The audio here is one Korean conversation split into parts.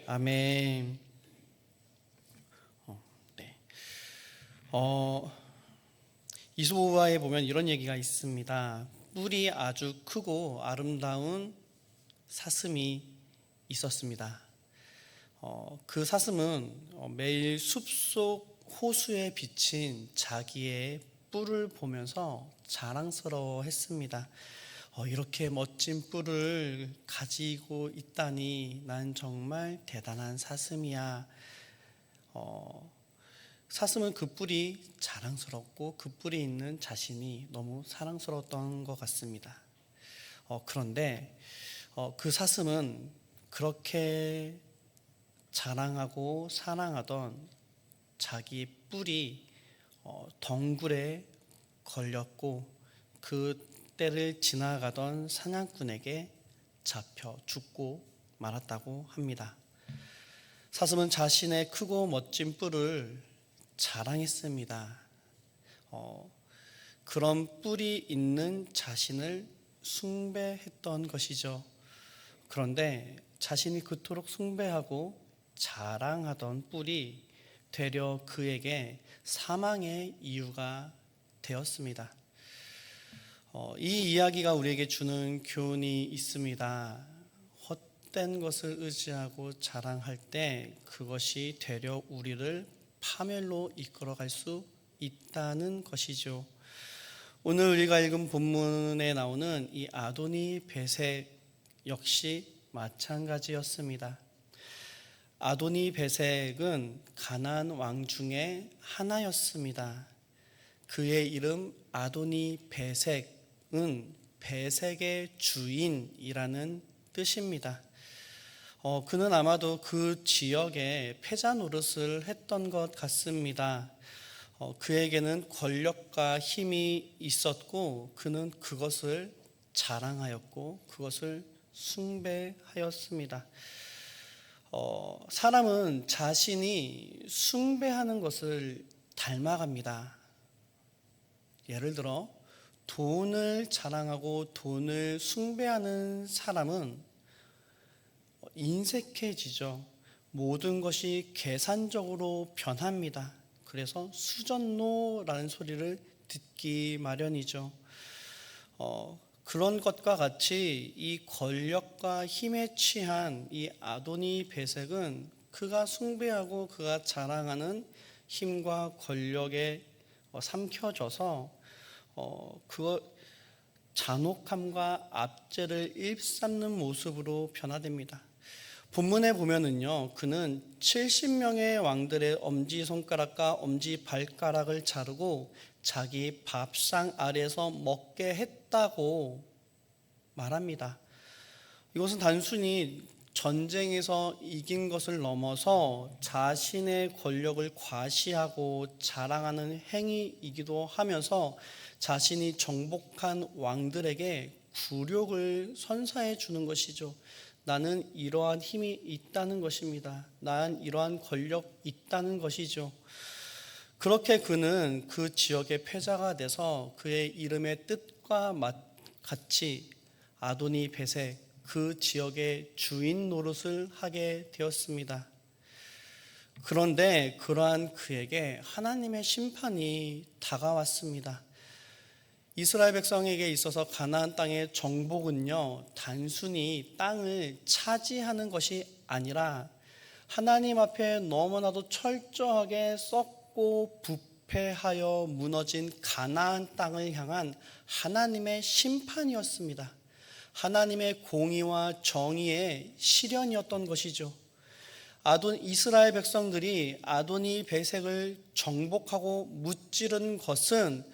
아멘. 네. 이소부화에 보면 이런 얘기가 있습니다. 뿔이 아주 크고 아름다운 사슴이 있었습니다. 그 사슴은 매일 숲속 호수에 비친 자기의 뿔을 보면서 자랑스러워했습니다. 이렇게 멋진 뿔을 가지고 있다니 난 정말 대단한 사슴이야. 사슴은 그 뿔이 자랑스럽고 그 뿔이 있는 자신이 너무 사랑스러웠던 것 같습니다. 그런데 그 사슴은 그렇게 자랑하고 사랑하던 자기 뿔이 덩굴에 걸렸고 그 때를 지나가던 사냥꾼에게 잡혀 죽고 말았다고 합니다. 사슴은 자신의 크고 멋진 뿔을 자랑했습니다. 그런 뿔이 있는 자신을 숭배했던 것이죠. 그런데 자신이 그토록 숭배하고 자랑하던 뿔이 되려 그에게 사망의 이유가 되었습니다. 이 이야기가 우리에게 주는 교훈이 있습니다. 헛된 것을 의지하고 자랑할 때 그것이 되려 우리를 파멸로 이끌어갈 수 있다는 것이죠. 오늘 우리가 읽은 본문에 나오는 이 아도니 베색 역시 마찬가지였습니다. 아도니 베색은 가나안 왕 중에 하나였습니다. 그의 이름 아도니 베색은 베색의 주인이라는 뜻입니다. 그는 아마도 그 지역에 패자 노릇을 했던 것 같습니다. 그에게는 권력과 힘이 있었고 그는 그것을 자랑하였고 그것을 숭배하였습니다. 사람은 자신이 숭배하는 것을 닮아갑니다. 예를 들어 돈을 자랑하고 돈을 숭배하는 사람은 인색해지죠. 모든 것이 계산적으로 변합니다. 그래서 수전노라는 소리를 듣기 마련이죠. 그런 것과 같이 이 권력과 힘에 취한 이 아도니 베색은 그가 숭배하고 그가 자랑하는 힘과 권력에 삼켜져서 그 잔혹함과 압제를 일삼는 모습으로 변화됩니다. 본문에 보면은요, 그는 70명의 왕들의 엄지손가락과 엄지발가락을 자르고 자기 밥상 아래에서 먹게 했다고 말합니다. 이것은 단순히 전쟁에서 이긴 것을 넘어서 자신의 권력을 과시하고 자랑하는 행위이기도 하면서 자신이 정복한 왕들에게 굴욕을 선사해 주는 것이죠. 나는 이러한 힘이 있다는 것입니다. 난 이러한 권력이 있다는 것이죠. 그렇게 그는 그 지역의 패자가 돼서 그의 이름의 뜻과 같이 아도니 베색, 그 지역의 주인 노릇을 하게 되었습니다. 그런데 그러한 그에게 하나님의 심판이 다가왔습니다. 이스라엘 백성에게 있어서 가나안 땅의 정복은요, 단순히 땅을 차지하는 것이 아니라 하나님 앞에 너무나도 철저하게 썩고 부패하여 무너진 가나안 땅을 향한 하나님의 심판이었습니다. 하나님의 공의와 정의의 실현이었던 것이죠. 이스라엘 백성들이 아도니 베색을 정복하고 무찌른 것은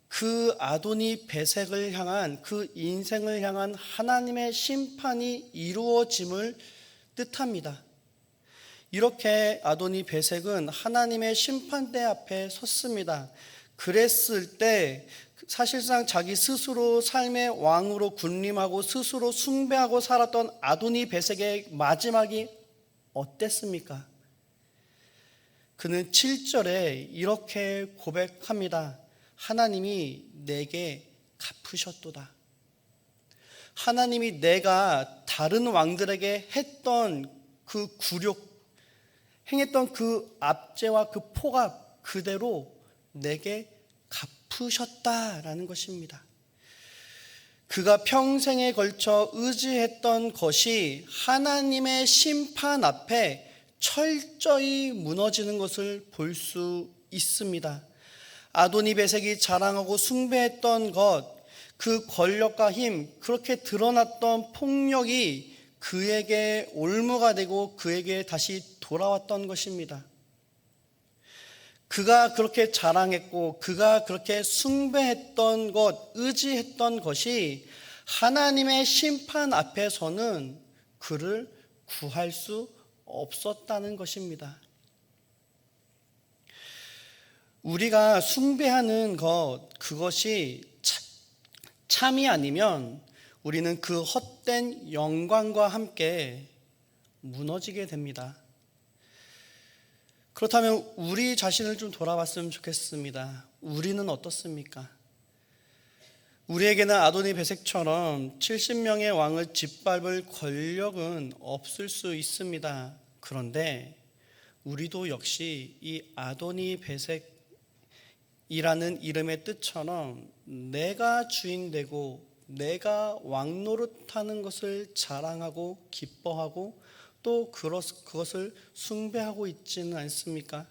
그 아도니 베색을 향한, 그 인생을 향한 하나님의 심판이 이루어짐을 뜻합니다. 이렇게 아도니 베색은 하나님의 심판대 앞에 섰습니다. 그랬을 때 사실상 자기 스스로 삶의 왕으로 군림하고 스스로 숭배하고 살았던 아도니 베색의 마지막이 어땠습니까? 그는 7절에 이렇게 고백합니다. 하나님이 내게 갚으셨도다. 하나님이 내가 다른 왕들에게 했던 그 굴욕, 행했던 그 압제와 그 폭압 그대로 내게 갚으셨다라는 것입니다. 그가 평생에 걸쳐 의지했던 것이 하나님의 심판 앞에 철저히 무너지는 것을 볼 수 있습니다. 아도니베섹이 자랑하고 숭배했던 것, 그 권력과 힘, 그렇게 드러났던 폭력이 그에게 올무가 되고 그에게 다시 돌아왔던 것입니다. 그가 그렇게 자랑했고 그가 그렇게 숭배했던 것, 의지했던 것이 하나님의 심판 앞에서는 그를 구할 수 없었다는 것입니다. 우리가 숭배하는 것, 그것이 참이 아니면 우리는 그 헛된 영광과 함께 무너지게 됩니다. 그렇다면 우리 자신을 좀 돌아봤으면 좋겠습니다. 우리는 어떻습니까? 우리에게는 아도니베섹처럼 70명의 왕을 짓밟을 권력은 없을 수 있습니다. 그런데 우리도 역시 이 아도니베섹이라는 이름의 뜻처럼 내가 주인 되고 내가 왕 노릇하는 것을 자랑하고 기뻐하고 또 그것을 숭배하고 있지는 않습니까?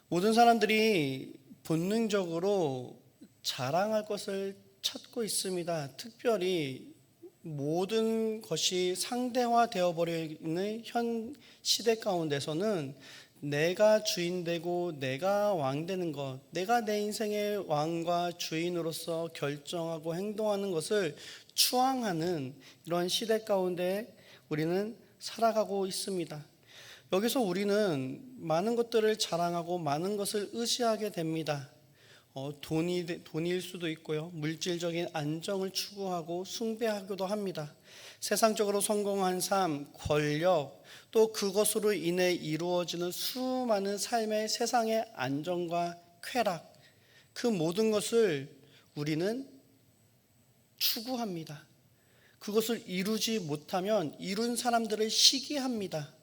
모든 사람들이 본능적으로 자랑할 것을 찾고 있습니다. 특별히 모든 것이 상대화되어 버리는 현 시대 가운데서는 내가 주인 되고 내가 왕 되는 것, 내가 내 인생의 왕과 주인으로서 결정하고 행동하는 것을 추앙하는 이런 시대 가운데 우리는 살아가고 있습니다. 여기서 우리는 많은 것들을 자랑하고 많은 것을 의지하게 됩니다. 돈일 수도 있고요. 물질적인 안정을 추구하고 숭배하기도 합니다. 세상적으로 성공한 삶, 권력, 또 그것으로 인해 이루어지는 수많은 삶의 세상의 안정과 쾌락, 그 모든 것을 우리는 추구합니다. 그것을 이루지 못하면 이룬 사람들을 시기합니다.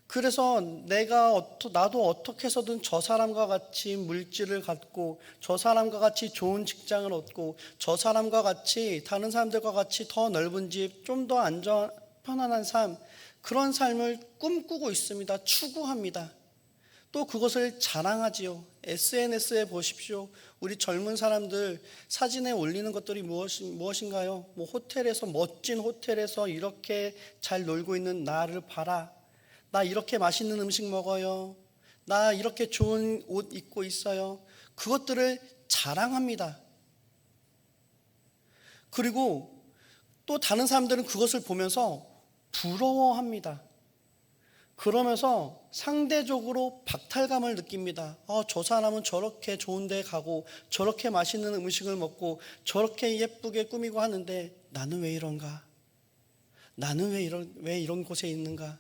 그래서 나도 어떻게 해서든 저 사람과 같이 물질을 갖고 저 사람과 같이 좋은 직장을 얻고 저 사람과 같이 다른 사람들과 같이 더 넓은 집, 좀 더 편안한 삶, 그런 삶을 꿈꾸고 있습니다. 추구합니다. 또 그것을 자랑하지요. SNS에 보십시오. 우리 젊은 사람들 사진에 올리는 것들이 무엇인가요? 호텔에서, 멋진 호텔에서 이렇게 잘 놀고 있는 나를 봐라. 나 이렇게 맛있는 음식 먹어요. 나 이렇게 좋은 옷 입고 있어요. 그것들을 자랑합니다. 그리고 또 다른 사람들은 그것을 보면서 부러워합니다. 그러면서 상대적으로 박탈감을 느낍니다. 저 사람은 저렇게 좋은 데 가고 저렇게 맛있는 음식을 먹고 저렇게 예쁘게 꾸미고 하는데 나는 왜 이런가? 나는 왜 이런 곳에 있는가?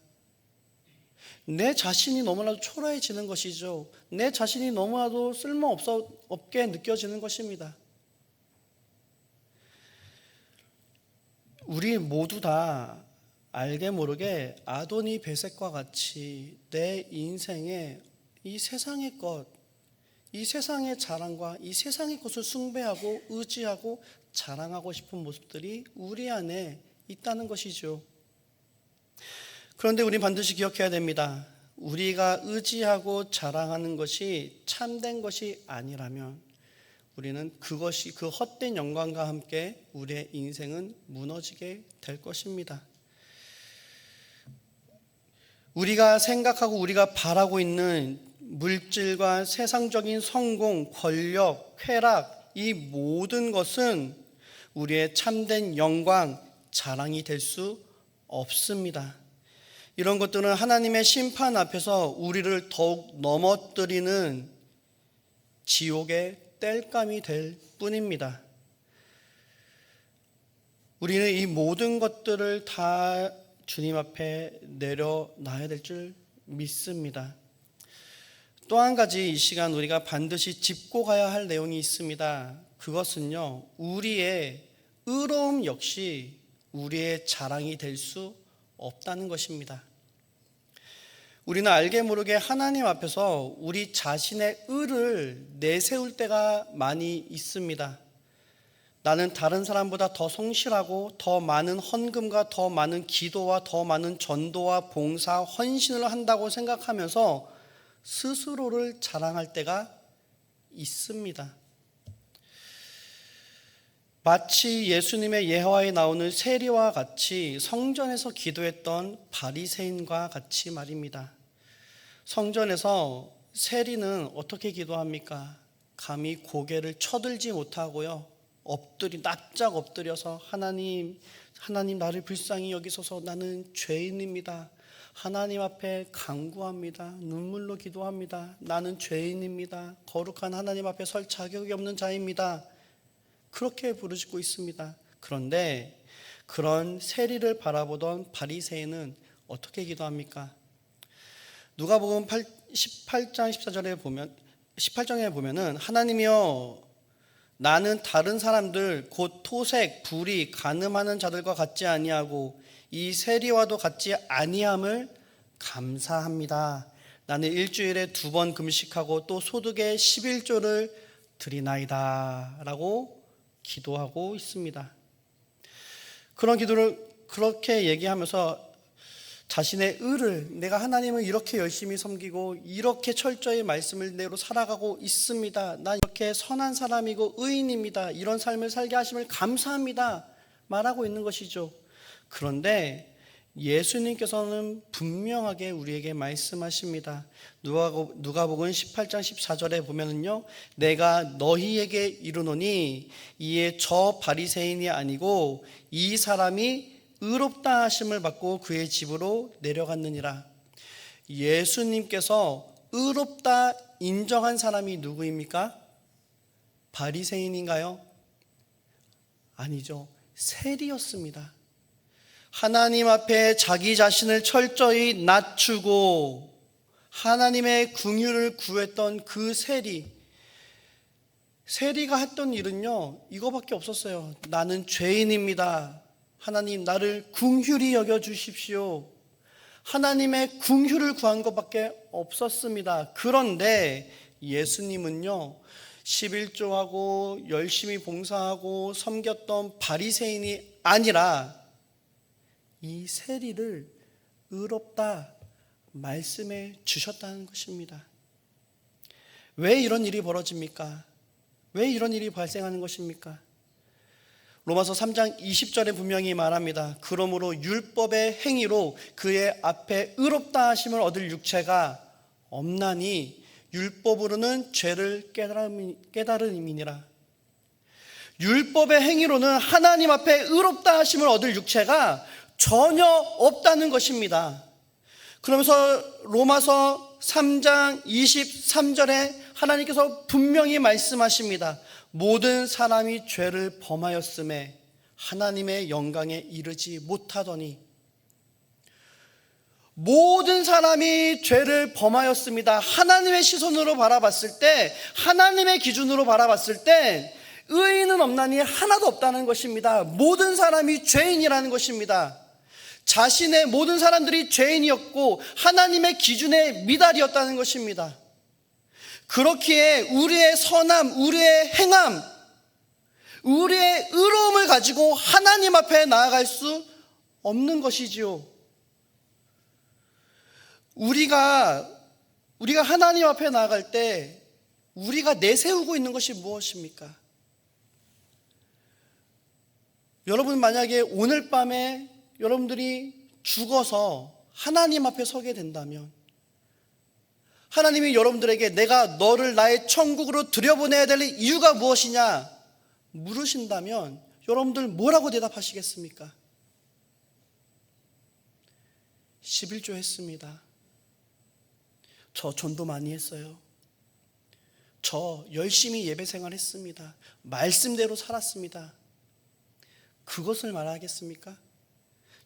내 자신이 너무나도 초라해지는 것이죠. 내 자신이 너무나도 쓸모없게 느껴지는 것입니다. 우리 모두 다 알게 모르게 아도니베섹과 같이 내 인생에 이 세상의 것, 이 세상의 자랑과 이 세상의 것을 숭배하고 의지하고 자랑하고 싶은 모습들이 우리 안에 있다는 것이죠. 그런데 우리는 반드시 기억해야 됩니다. 우리가 의지하고 자랑하는 것이 참된 것이 아니라면 우리는 그것이 그 헛된 영광과 함께 우리의 인생은 무너지게 될 것입니다. 우리가 생각하고 우리가 바라고 있는 물질과 세상적인 성공, 권력, 쾌락, 이 모든 것은 우리의 참된 영광, 자랑이 될 수 없습니다. 이런 것들은 하나님의 심판 앞에서 우리를 더욱 넘어뜨리는 지옥의 땔감이 될 뿐입니다. 우리는 이 모든 것들을 다 주님 앞에 내려놔야 될 줄 믿습니다. 또 한 가지 이 시간 우리가 반드시 짚고 가야 할 내용이 있습니다. 그것은요, 우리의 의로움 역시 우리의 자랑이 될 수 없다는 것입니다. 우리는 알게 모르게 하나님 앞에서 우리 자신의 의를 내세울 때가 많이 있습니다. 나는 다른 사람보다 더 성실하고 더 많은 헌금과 더 많은 기도와 더 많은 전도와 봉사, 헌신을 한다고 생각하면서 스스로를 자랑할 때가 있습니다. 마치 예수님의 예화에 나오는 세리와 같이 성전에서 기도했던 바리새인과 같이 말입니다. 성전에서 세리는 어떻게 기도합니까? 감히 고개를 쳐들지 못하고요, 납작 엎드려서 하나님 나를 불쌍히 여기소서, 나는 죄인입니다. 하나님 앞에 간구합니다. 눈물로 기도합니다. 나는 죄인입니다. 거룩한 하나님 앞에 설 자격이 없는 자입니다. 그렇게 부르짖고 있습니다. 그런데 그런 세리를 바라보던 바리새인은 어떻게 기도합니까? 누가복음 18장 18장에 보면은 하나님이여, 나는 다른 사람들 곧 토색, 불의, 간음하는 자들과 같지 아니하고 이 세리와도 같지 아니함을 감사합니다. 나는 일주일에 2번 금식하고 또 소득의 11조를 드리나이다 라고 기도하고 있습니다. 그런 기도를 그렇게 얘기하면서 자신의 의를, 내가 하나님을 이렇게 열심히 섬기고 이렇게 철저히 말씀을 대로 살아가고 있습니다. 난 이렇게 선한 사람이고 의인입니다. 이런 삶을 살게 하심을 감사합니다. 말하고 있는 것이죠. 그런데 예수님께서는 분명하게 우리에게 말씀하십니다. 누가복음 18장 14절에 보면은요, 내가 너희에게 이르노니 이에 저 바리새인이 아니고 이 사람이 의롭다 하심을 받고 그의 집으로 내려갔느니라. 예수님께서 의롭다 인정한 사람이 누구입니까? 바리새인인가요? 아니죠. 세리였습니다. 하나님 앞에 자기 자신을 철저히 낮추고 하나님의 긍휼을 구했던 그 세리가 했던 일은요, 이거밖에 없었어요. 나는 죄인입니다. 하나님 나를 긍휼히 여겨주십시오. 하나님의 긍휼을 구한 것밖에 없었습니다. 그런데 예수님은요, 11조하고 열심히 봉사하고 섬겼던 바리새인이 아니라 이 세리를 의롭다 말씀해 주셨다는 것입니다. 왜 이런 일이 벌어집니까? 왜 이런 일이 발생하는 것입니까? 로마서 3장 20절에 분명히 말합니다. 그러므로 율법의 행위로 그의 앞에 의롭다 하심을 얻을 육체가 없나니 율법으로는 죄를 깨달음이니라. 율법의 행위로는 하나님 앞에 의롭다 하심을 얻을 육체가 전혀 없다는 것입니다. 그러면서 로마서 3장 23절에 하나님께서 분명히 말씀하십니다. 모든 사람이 죄를 범하였음에 하나님의 영광에 이르지 못하더니, 모든 사람이 죄를 범하였습니다. 하나님의 시선으로 바라봤을 때, 하나님의 기준으로 바라봤을 때 의인은 없나니 하나도 없다는 것입니다. 모든 사람이 죄인이라는 것입니다. 자신의 모든 사람들이 죄인이었고 하나님의 기준에 미달이었다는 것입니다. 그렇기에 우리의 선함, 우리의 행함, 우리의 의로움을 가지고 하나님 앞에 나아갈 수 없는 것이지요. 우리가 하나님 앞에 나아갈 때 우리가 내세우고 있는 것이 무엇입니까? 여러분, 만약에 오늘 밤에 여러분들이 죽어서 하나님 앞에 서게 된다면, 하나님이 여러분들에게 내가 너를 나의 천국으로 들여보내야 될 이유가 무엇이냐 물으신다면 여러분들 뭐라고 대답하시겠습니까? 11조 했습니다. 저 전도 많이 했어요. 저 열심히 예배 생활했습니다. 말씀대로 살았습니다. 그것을 말하겠습니까?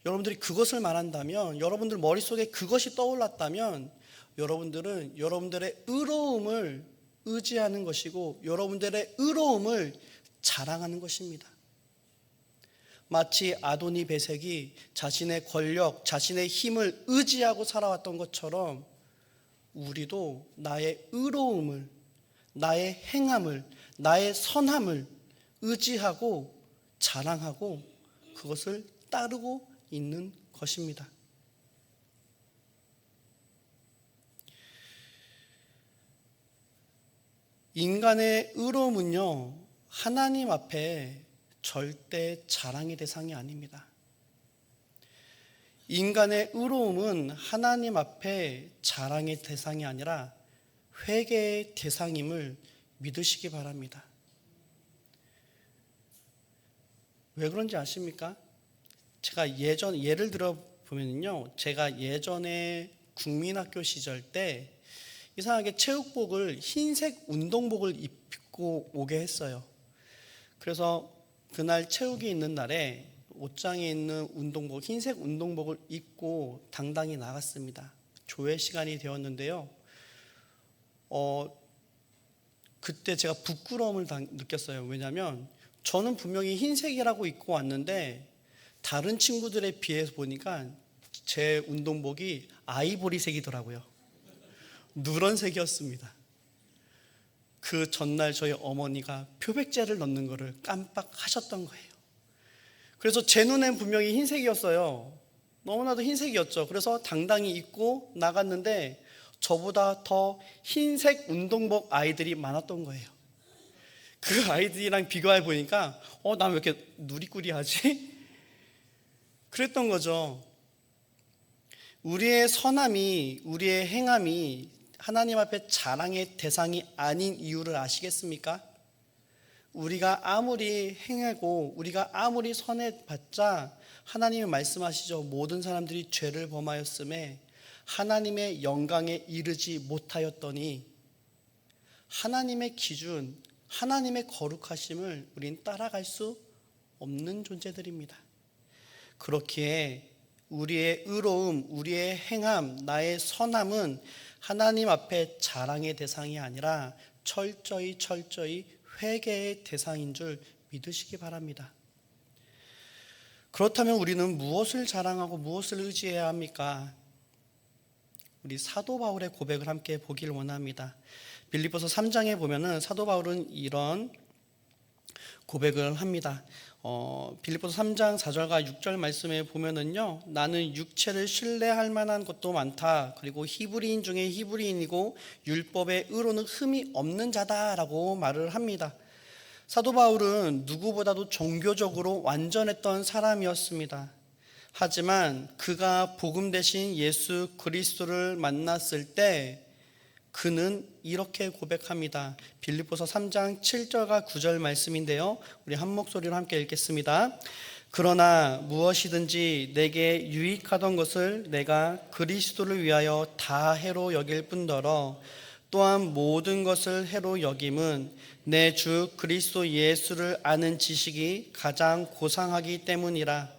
여러분들이 그것을 말한다면, 여러분들 머릿속에 그것이 떠올랐다면 여러분들은 여러분들의 의로움을 의지하는 것이고 여러분들의 의로움을 자랑하는 것입니다. 마치 아도니 베섹이 자신의 권력, 자신의 힘을 의지하고 살아왔던 것처럼 우리도 나의 의로움을, 나의 행함을, 나의 선함을 의지하고 자랑하고 그것을 따르고 있는 것입니다. 인간의 의로움은요, 하나님 앞에 절대 자랑의 대상이 아닙니다. 인간의 의로움은 하나님 앞에 자랑의 대상이 아니라 회개의 대상임을 믿으시기 바랍니다. 왜 그런지 아십니까? 제가 예를 들어 보면요, 제가 예전에 국민학교 시절 때 이상하게 체육복을 흰색 운동복을 입고 오게 했어요. 그래서 그날 체육이 있는 날에 옷장에 있는 운동복, 흰색 운동복을 입고 당당히 나갔습니다. 조회 시간이 되었는데요. 그때 제가 부끄러움을 느꼈어요. 왜냐하면 저는 분명히 흰색이라고 입고 왔는데 다른 친구들에 비해서 보니까 제 운동복이 아이보리색이더라고요. 누런색이었습니다. 그 전날 저희 어머니가 표백제를 넣는 거를 깜빡하셨던 거예요. 그래서 제 눈엔 분명히 흰색이었어요. 너무나도 흰색이었죠. 그래서 당당히 입고 나갔는데 저보다 더 흰색 운동복 아이들이 많았던 거예요. 그 아이들이랑 비교해 보니까 난 왜 이렇게 누리꾸리하지? 그랬던 거죠. 우리의 선함이, 우리의 행함이 하나님 앞에 자랑의 대상이 아닌 이유를 아시겠습니까? 우리가 아무리 행하고 우리가 아무리 선해봤자 하나님이 말씀하시죠. 모든 사람들이 죄를 범하였음에 하나님의 영광에 이르지 못하였더니 하나님의 기준, 하나님의 거룩하심을 우린 따라갈 수 없는 존재들입니다. 그렇기에 우리의 의로움, 우리의 행함, 나의 선함은 하나님 앞에 자랑의 대상이 아니라 철저히 회개의 대상인 줄 믿으시기 바랍니다. 그렇다면 우리는 무엇을 자랑하고 무엇을 의지해야 합니까? 우리 사도 바울의 고백을 함께 보기를 원합니다. 빌립보서 3장에 보면은 사도 바울은 이런 고백을 합니다. 빌립보서 3장 4절과 6절 말씀에 보면은요, 나는 육체를 신뢰할 만한 것도 많다. 그리고 히브리인 중에 히브리인이고 율법의 의로는 흠이 없는 자다라고 말을 합니다. 사도 바울은 누구보다도 종교적으로 완전했던 사람이었습니다. 하지만 그가 복음 대신 예수 그리스도를 만났을 때 그는 이렇게 고백합니다. 빌립보서 3장 7절과 9절 말씀인데요, 우리 한 목소리로 함께 읽겠습니다. 그러나 무엇이든지 내게 유익하던 것을 내가 그리스도를 위하여 다 해로 여길 뿐더러 또한 모든 것을 해로 여김은 내 주 그리스도 예수를 아는 지식이 가장 고상하기 때문이라.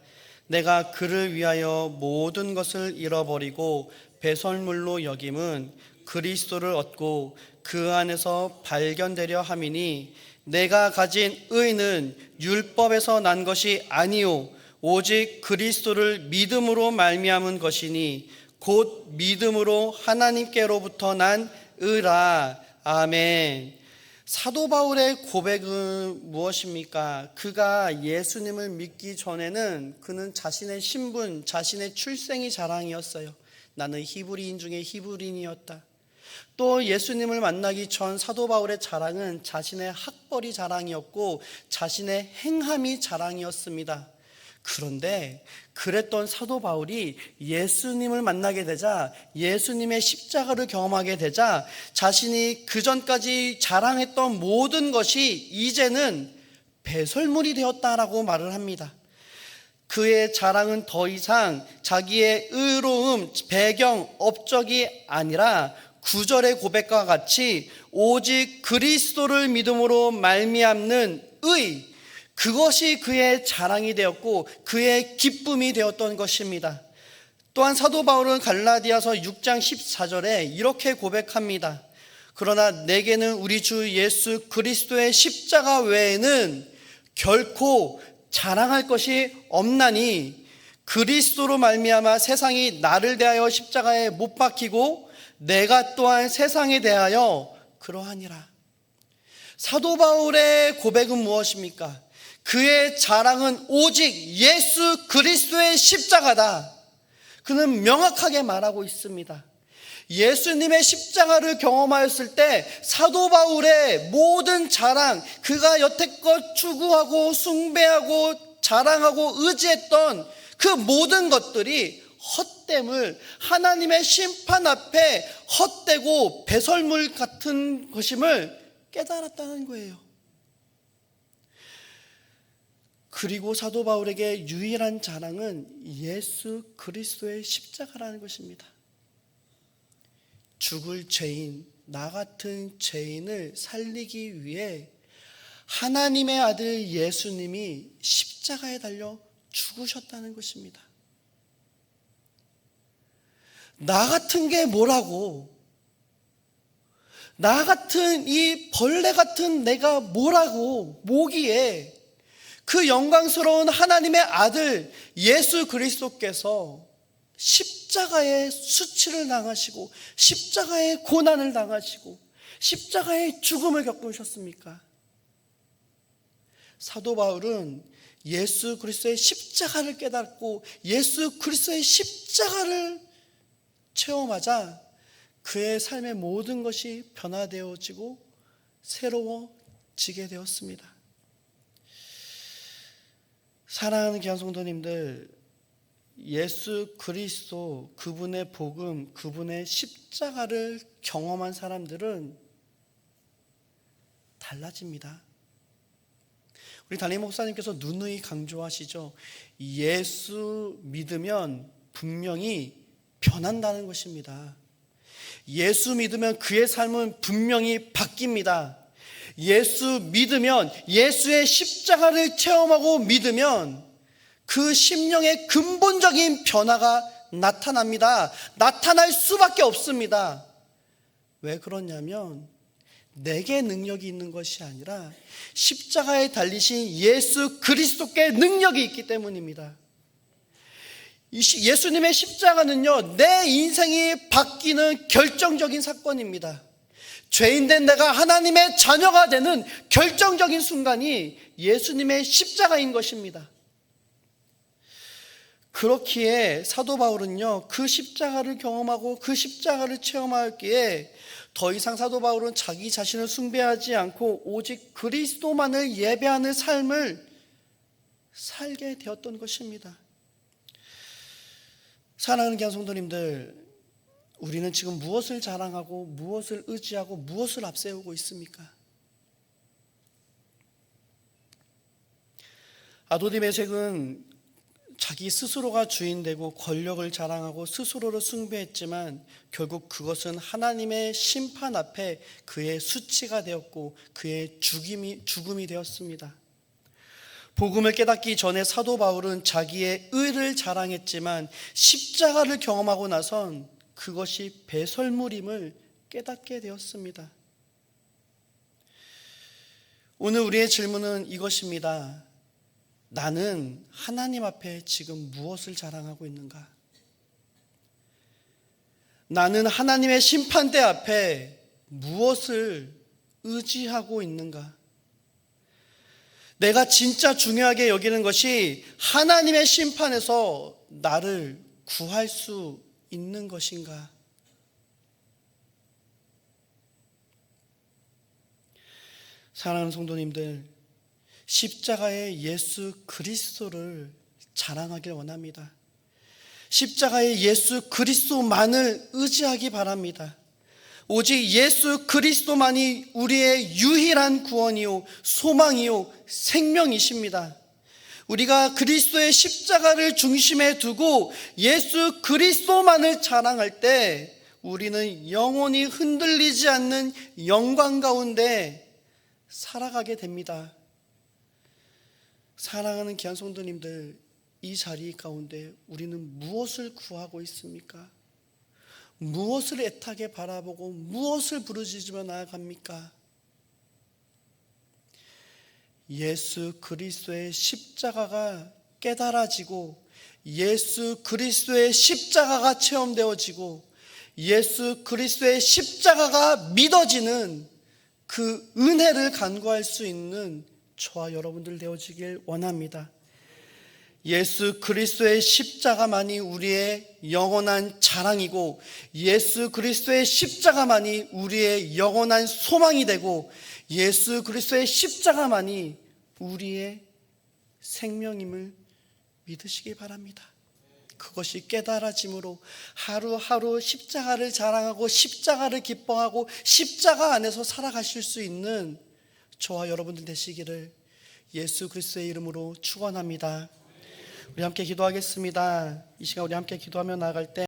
내가 그를 위하여 모든 것을 잃어버리고 배설물로 여김은 그리스도를 얻고 그 안에서 발견되려 함이니 내가 가진 의는 율법에서 난 것이 아니요 오직 그리스도를 믿음으로 말미암은 것이니 곧 믿음으로 하나님께로부터 난 의라. 아멘. 사도 바울의 고백은 무엇입니까? 그가 예수님을 믿기 전에는 그는 자신의 신분, 자신의 출생이 자랑이었어요. 나는 히브리인 중에 히브리인이었다. 또 예수님을 만나기 전 사도 바울의 자랑은 자신의 학벌이 자랑이었고 자신의 행함이 자랑이었습니다. 그런데 그랬던 사도 바울이 예수님을 만나게 되자, 예수님의 십자가를 경험하게 되자 자신이 그전까지 자랑했던 모든 것이 이제는 배설물이 되었다라고 말을 합니다. 그의 자랑은 더 이상 자기의 의로움, 배경, 업적이 아니라 9절의 고백과 같이 오직 그리스도를 믿음으로 말미암는 의, 그것이 그의 자랑이 되었고 그의 기쁨이 되었던 것입니다. 또한 사도 바울은 갈라디아서 6장 14절에 이렇게 고백합니다. 그러나 내게는 우리 주 예수 그리스도의 십자가 외에는 결코 자랑할 것이 없나니 그리스도로 말미암아 세상이 나를 대하여 십자가에 못 박히고 내가 또한 세상에 대하여 그러하니라. 사도 바울의 고백은 무엇입니까? 그의 자랑은 오직 예수 그리스도의 십자가다. 그는 명확하게 말하고 있습니다. 예수님의 십자가를 경험하였을 때 사도 바울의 모든 자랑, 그가 여태껏 추구하고 숭배하고 자랑하고 의지했던 그 모든 것들이 헛됨을, 하나님의 심판 앞에 헛되고 배설물 같은 것임을 깨달았다는 거예요. 그리고 사도 바울에게 유일한 자랑은 예수 그리스도의 십자가라는 것입니다. 죽을 죄인, 나 같은 죄인을 살리기 위해 하나님의 아들 예수님이 십자가에 달려 죽으셨다는 것입니다. 나 같은 게 뭐라고? 나 같은 이 벌레 같은 내가 뭐라고? 뭐기에 그 영광스러운 하나님의 아들 예수 그리스도께서 십자가의 수치를 당하시고 십자가의 고난을 당하시고 십자가의 죽음을 겪으셨습니까? 사도 바울은 예수 그리스도의 십자가를 깨닫고 예수 그리스도의 십자가를 체험하자 그의 삶의 모든 것이 변화되어지고 새로워지게 되었습니다. 사랑하는 귀한 성도님들, 예수 그리스도, 그분의 복음, 그분의 십자가를 경험한 사람들은 달라집니다. 우리 담임 목사님께서 누누이 강조하시죠. 예수 믿으면 분명히 변한다는 것입니다. 예수 믿으면 그의 삶은 분명히 바뀝니다. 예수 믿으면, 예수의 십자가를 체험하고 믿으면 그 심령의 근본적인 변화가 나타납니다. 나타날 수밖에 없습니다. 왜 그러냐면 내게 능력이 있는 것이 아니라 십자가에 달리신 예수 그리스도께 능력이 있기 때문입니다. 예수님의 십자가는요, 내 인생이 바뀌는 결정적인 사건입니다. 죄인된 내가 하나님의 자녀가 되는 결정적인 순간이 예수님의 십자가인 것입니다. 그렇기에 사도 바울은요, 그 십자가를 경험하고 그 십자가를 체험하였기에 더 이상 사도 바울은 자기 자신을 숭배하지 않고 오직 그리스도만을 예배하는 삶을 살게 되었던 것입니다. 사랑하는 귀한 성도님들, 우리는 지금 무엇을 자랑하고 무엇을 의지하고 무엇을 앞세우고 있습니까? 아도니메섹은 자기 스스로가 주인되고 권력을 자랑하고 스스로를 숭배했지만 결국 그것은 하나님의 심판 앞에 그의 수치가 되었고 그의 죽음이 되었습니다. 복음을 깨닫기 전에 사도 바울은 자기의 의를 자랑했지만 십자가를 경험하고 나선 그것이 배설물임을 깨닫게 되었습니다. 오늘 우리의 질문은 이것입니다. 나는 하나님 앞에 지금 무엇을 자랑하고 있는가? 나는 하나님의 심판대 앞에 무엇을 의지하고 있는가? 내가 진짜 중요하게 여기는 것이 하나님의 심판에서 나를 구할 수 있는 것인가? 사랑하는 성도님들, 십자가의 예수 그리스도를 자랑하길 원합니다. 십자가의 예수 그리스도만을 의지하기 바랍니다. 오직 예수 그리스도만이 우리의 유일한 구원이요 소망이요 생명이십니다. 우리가 그리스도의 십자가를 중심에 두고 예수 그리스도만을 자랑할 때 우리는 영원히 흔들리지 않는 영광 가운데 살아가게 됩니다. 사랑하는 귀한 성도님들, 이 자리 가운데 우리는 무엇을 구하고 있습니까? 무엇을 애타게 바라보고 무엇을 부르짖으며 나아갑니까? 예수 그리스도의 십자가가 깨달아지고 예수 그리스도의 십자가가 체험되어지고 예수 그리스도의 십자가가 믿어지는 그 은혜를 간구할 수 있는 저와 여러분들 되어지길 원합니다. 예수 그리스도의 십자가만이 우리의 영원한 자랑이고 예수 그리스도의 십자가만이 우리의 영원한 소망이 되고 예수 그리스도의 십자가만이 우리의 생명임을 믿으시기 바랍니다. 그것이 깨달아짐으로 하루하루 십자가를 자랑하고 십자가를 기뻐하고 십자가 안에서 살아가실 수 있는 저와 여러분들 되시기를 예수 그리스도의 이름으로 축원합니다. 우리 함께 기도하겠습니다. 이 시간 우리 함께 기도하며 나아갈 때